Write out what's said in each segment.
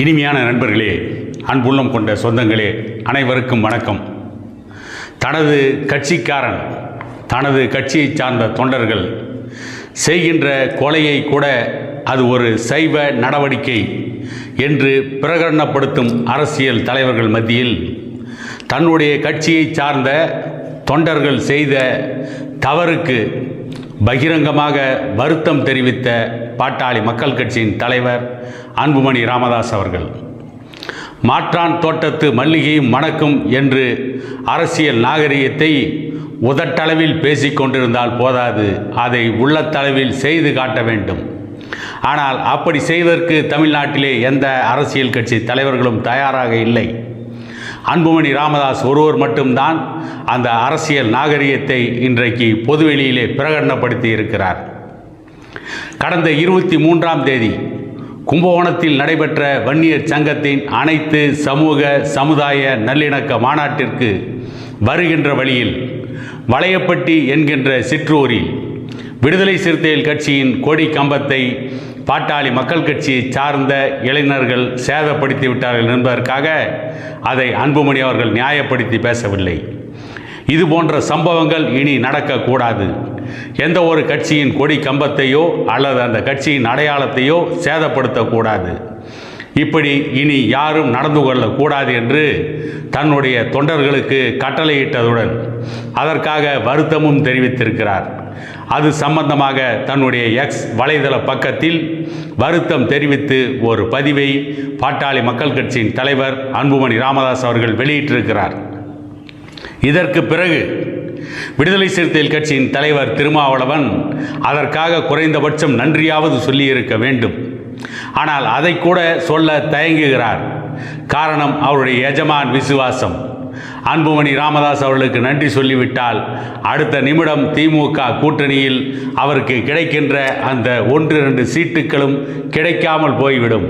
இனிமையான நண்பர்களே, அன்புள்ளம் கொண்ட சொந்தங்களே, அனைவருக்கும் வணக்கம். தனது கட்சிக்காரன், தனது கட்சியை சார்ந்த தொண்டர்கள் செய்கின்ற கொலையை கூட அது ஒரு சைவ நடவடிக்கை என்று பிரகடனப்படுத்தும் அரசியல் தலைவர்கள் மத்தியில் தன்னுடைய கட்சியை சார்ந்த தொண்டர்கள் செய்த தவறுக்கு பகிரங்கமாக வருத்தம் தெரிவித்த பாட்டாளி மக்கள் கட்சியின் தலைவர் அன்புமணி ராமதாஸ் அவர்கள், மாற்றான் தோட்டத்து மல்லிகையும் மணக்கும் என்று அரசியல் நாகரிகத்தை உதட்டளவில் பேசிக்கொண்டிருந்தால் போதாது, அதை உள்ளத்தளவில் செய்து காட்ட வேண்டும். ஆனால் அப்படி செய்வதற்கு தமிழ்நாட்டிலே எந்த அரசியல் கட்சி தலைவர்களும் தயாராக இல்லை. அன்புமணி ராமதாஸ் ஒருவர் மட்டும்தான் அந்த அரசியல் நாகரிகத்தை இன்றைக்கு பொதுவெளியிலே பிரகடனப்படுத்தி இருக்கிறார். கடந்த 23ஆம் தேதி கும்பகோணத்தில் நடைபெற்ற வன்னியர் சங்கத்தின் அனைத்து சமூக சமுதாய நல்லிணக்க மாநாட்டிற்கு வருகின்ற வழியில் வளையப்பட்டி என்கின்ற சிற்றூரில் விடுதலை சிறுத்தைகள் கட்சியின் கொடி கம்பத்தை பாட்டாளி மக்கள் கட்சியை சார்ந்த இளைஞர்கள் சேதப்படுத்தி விட்டார்கள் என்பதற்காக அதை அன்புமணி அவர்கள் நியாயப்படுத்தி பேசவில்லை. இது போன்ற சம்பவங்கள் இனி நடக்கக்கூடாது. எந்த ஒரு கட்சியின் கொடி கம்பத்தையோ அல்லது அந்த கட்சியின் அடையாளத்தையோ சேதப்படுத்தக்கூடாது. இப்படி இனி யாரும் நடந்து கொள்ளக்கூடாது என்று தன்னுடைய தொண்டர்களுக்கு கட்டளையிட்டதுடன் அதற்காக வருத்தமும் தெரிவித்திருக்கிறார். அது சம்பந்தமாக தன்னுடைய எக்ஸ் வலைதள பக்கத்தில் வருத்தம் தெரிவித்து ஒரு பதிவை பாட்டாளி மக்கள் கட்சியின் தலைவர் அன்புமணி ராமதாஸ் அவர்கள் வெளியிட்டிருக்கிறார். இதற்கு பிறகு விடுதலை சிறுத்தைகள் கட்சியின் தலைவர் திருமாவளவன் அதற்காக குறைந்தபட்சம் நன்றியாவது சொல்லியிருக்க வேண்டும். ஆனால் அதை கூட சொல்ல தயங்குகிறார். காரணம், அவருடைய எஜமான் விசுவாசம். அன்புமணி ராமதாஸ் அவர்களுக்கு நன்றி சொல்லிவிட்டால் அடுத்த நிமிடம் திமுக கூட்டணியில் அவருக்கு கிடைக்கின்ற அந்த 1-2 சீட்டுகளும் கிடைக்காமல் போய்விடும்.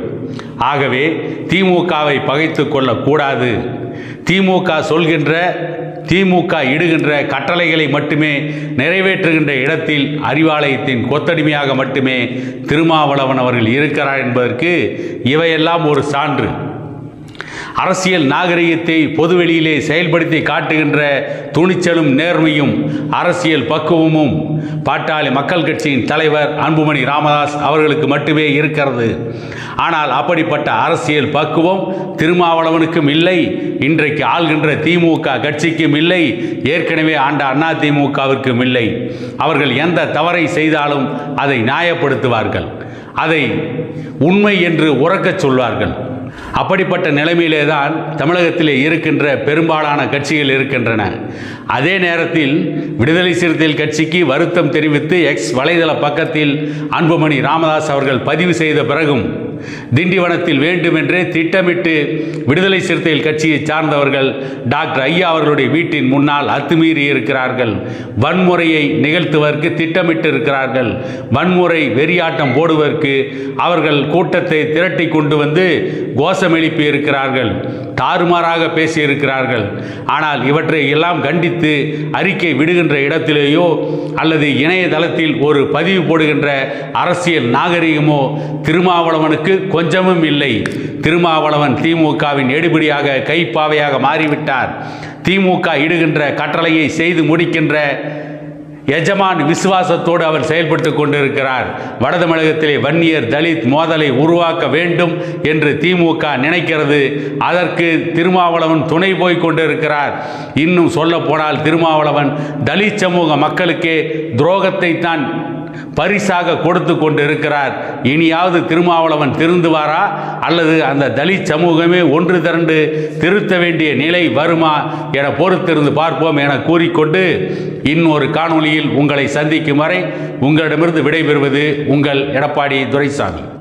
ஆகவே திமுகவை பகைத்து கொள்ளக்கூடாது. திமுக இடுகின்ற கட்டளைகளை மட்டுமே நிறைவேற்றுகின்ற இடத்தில் அறிவாலயத்தின் கொத்தடிமையாக மட்டுமே திருமாவளவன் அவர்கள் இருக்கிறார் என்பதற்கு இவையெல்லாம் ஒரு சான்று. அரசியல் நாகரிகத்தை பொதுவெளியிலே செயல்படுத்தி காட்டுகின்ற துணிச்சலும் நேர்மையும் அரசியல் பக்குவமும் பாட்டாளி மக்கள் கட்சியின் தலைவர் அன்புமணி ராமதாஸ் அவர்களுக்கு மட்டுமே இருக்கிறது. ஆனால் அப்படிப்பட்ட அரசியல் பக்குவம் திருமாவளவனுக்கும் இல்லை, இன்றைக்கு ஆள்கின்ற திமுக கட்சிக்கும் இல்லை, ஏற்கனவே ஆண்ட அண்ணா திமுகவிற்கும் இல்லை. அவர்கள் எந்த தவறை செய்தாலும் அதை நியாயப்படுத்துவார்கள், அதை உண்மை என்று உரக்கச் சொல்வார்கள். அப்படிப்பட்ட நிலைமையிலே தான் தமிழகத்திலே இருக்கின்ற பெரும்பாலான கட்சிகள் இருக்கின்றன. அதே நேரத்தில் விடுதலை சிறுத்தைகள் கட்சிக்கு வருத்தம் தெரிவித்து எக்ஸ் வலைதள பக்கத்தில் அன்புமணி ராமதாஸ் அவர்கள் பதிவு செய்த பிறகும் திண்டிவனத்தில் வேண்டுமென்றே திட்டமிட்டு விடுதலை சிறுத்தைகள் கட்சியை சார்ந்தவர்கள் டாக்டர் ஐயா அவர்களுடைய வீட்டின் முன்னால் அத்துமீறி இருக்கிறார்கள். வன்முறையை நிகழ்த்துவதற்கு திட்டமிட்டு இருக்கிறார்கள். வன்முறை வெறியாட்டம் போடுவதற்கு அவர்கள் கூட்டத்தை திரட்டி கொண்டு வந்து கோஷம் எழுப்பி இருக்கிறார்கள், தாறுமாறாக பேசியிருக்கிறார்கள். ஆனால் இவற்றை எல்லாம் கண்டித்து அறிக்கை விடுகின்ற இடத்திலேயோ அல்லது இணையதளத்தில் ஒரு பதிவு போடுகின்ற அரசியல் நாகரிகமோ திருமாவளவனுக்கு கொஞ்சமும் இல்லை. திருமாவளவன் திமுகவின் எடுபிடியாக கைப்பாவையாக மாறிவிட்டார். திமுக இடுகின்ற கட்டளையை செய்து முடிக்கின்ற எஜமான் விசுவாசத்தோடு அவர் செயல்பட்டு கொண்டிருக்கிறார். வட தமிழகத்திலே வன்னியர் தலித் மோதலை உருவாக்க வேண்டும் என்று திமுக நினைக்கிறது. அதற்கு திருமாவளவன் துணை போய் கொண்டிருக்கிறார். இன்னும் சொல்ல போனால் திருமாவளவன் தலித் சமூக மக்களுக்கே துரோகத்தை தான் பரிசாக கொடுத்து கொண்டிருக்கிறார். இனியாவது திருமாவளவன் திருந்துவாரா அல்லது அந்த தலித் சமூகமே ஒன்று திரண்டு திருத்த வேண்டிய நிலை வருமா என பொறுத்திருந்து பார்ப்போம் என கூறிக்கொண்டு இன்னொரு காணொளியில் உங்களை சந்திக்கும் வரை உங்களிடமிருந்து விடைபெறுவது உங்கள் எடப்பாடி துரைசாமி.